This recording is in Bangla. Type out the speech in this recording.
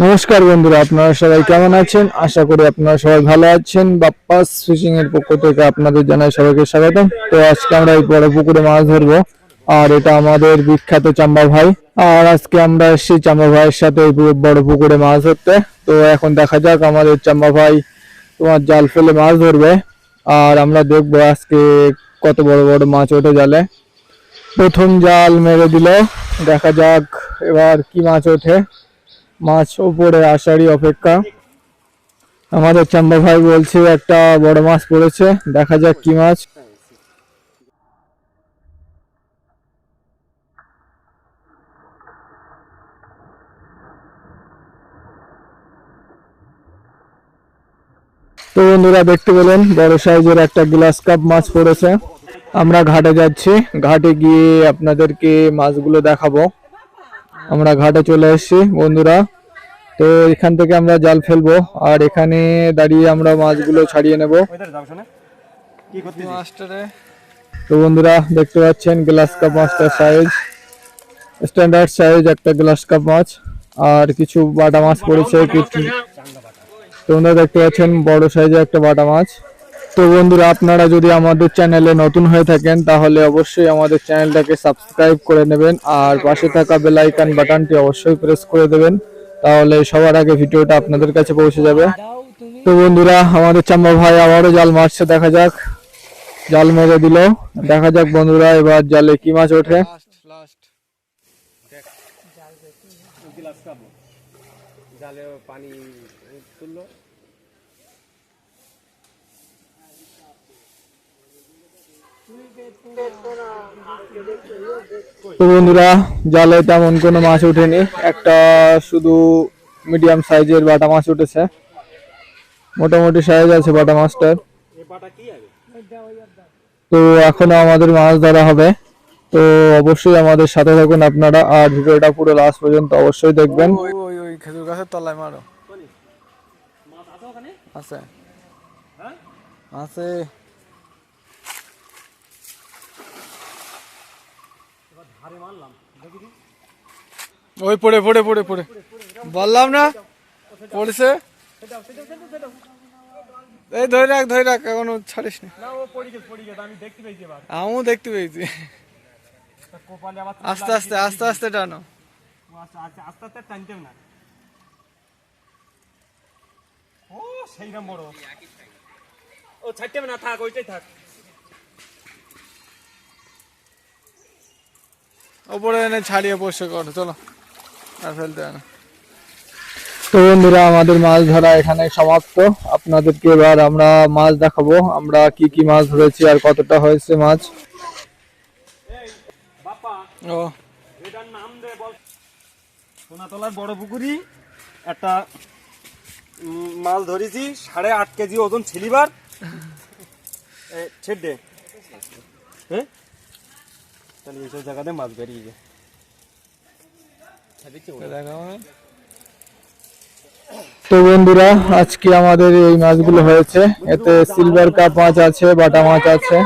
নমস্কার বন্ধুরা, আপনারা সবাই কেমন আছেন? আশা করি আপনারা সবাই ভালো আছেন। বাপ্পাস ফিশিং এর পক্ষ থেকে আপনাদের জানাই সবাইকে স্বাগতম। তো আজকে আমরা এই বড় পুকুরে মাছ ধরবো, আর এটা আমাদের বিখ্যাত চাম্বা ভাই। আর আজকে আমরা এসেছি চাম্বা ভাইয়ের সাথে এই বড় পুকুরে মাছ ধরতে। তো এখন দেখা যাক আমাদের চাম্বা ভাই তোমার জাল ফেলে মাছ ধরবে, আর আমরা দেখবো আজকে কত বড় বড় মাছ ওঠে জালে। প্রথম জাল মেরে দিল, দেখা যাক এবার কি মাছ ওঠে। মাছ উপরে আসারই অপেক্ষা। আমাদের চাম্বা ভাই বলছে একটা বড় মাছ পড়েছে, দেখা যাক কি মাছ। তো বন্ধুরা দেখতে পেলেন বড় সাইজের একটা গ্লাস কাপ মাছ পড়েছে। আমরা ঘাটে যাচ্ছি, ঘাটে গিয়ে আপনাদেরকে মাছগুলো দেখাবো। আমরা ঘাটে চলে এসেছি বন্ধুরা। তো এখান থেকে আমরা জাল ফেলবো, আর এখানে দাঁড়িয়ে আমরা মাছগুলো ছাড়িয়ে নেব। তো বন্ধুরা দেখতে পাচ্ছেন গ্লাস কাপ মাছটার সাইজ, স্ট্যান্ডার্ড সাইজ একটা গ্লাস কাপ মাছ। আর কিছু বাটা মাছ পড়েছে কিছু। তোমরা দেখতে পাচ্ছেন বড় সাইজের একটা বাটা মাছ। তো বন্ধুরা আপনারা যদি আমাদের চ্যানেলে নতুন হয়ে থাকেন তাহলে অবশ্যই আমাদের চ্যানেলটাকে সাবস্ক্রাইব করে নেবেন, আর পাশে থাকা বেল আইকন বাটনটি অবশ্যই প্রেস করে দেবেন, তাহলে সবার আগে ভিডিওটা আপনাদের কাছে পৌঁছে যাবে। তো বন্ধুরা আমাদের চাম্বা ভাই আবারও জাল মারছে, দেখা যাক। জাল মেরে দিল, দেখা যাক বন্ধুরা এবার জালে কি মাছ ওঠে। তো বন্ধুরা জালে তেমন কোনো মাছ ওঠেনি, একটা শুধু মিডিয়াম সাইজের বাটা মাছ উঠেছে। মোটামুটি সাইজ আছে বাটা মাছটার। তো এখনো আমাদের মাছ ধরা হবে, তো অবশ্যই আমাদের সাথে থাকুন আপনারা, আর ভিডিওটা পুরো লাস্ট পর্যন্ত অবশ্যই দেখবেন। ওই খেজুর গাছের তলায় মারো। আছে আছে ওই পড়ে পড়ে পড়ে পড়ে বললাম না পড়েছে। এই ধরে রাখ এখনো ছাড়িস না। আমিও দেখতে পেয়েছি। আস্তে আস্তে আস্তে আস্তে টানো। ও সেইরকম বড়, ও ছাড়তে না, থাক ওইটাই থাক। ওপরে এনে ছাড়িয়ে বসে করো, চলো আর ফেলতে হয় না। তো বন্ধুরা আমাদের মাছ ধরা এখানে সমাপ্ত। আপনাদেরকে এবার আমরা মাছ দেখাবো, আমরা কি কি মাছ ধরেছি আর কতটা হয়েছে মাছ। ও এটার নাম দে বল। সোনাতলার বড় পুকুরি একটা মাছ ধরেছি, 8.5 কেজি ওজন ছিলিবার। ছেড়ে দে, হ্যাঁ তাহলে এইসব জায়গাতে মাছ বেরিয়ে যায়। তো বন্ধুরা আজকে আমাদের এই মাছগুলো হয়েছে, এতে সিলভার কাপ মাছ আছে, বাটা মাছ আছে।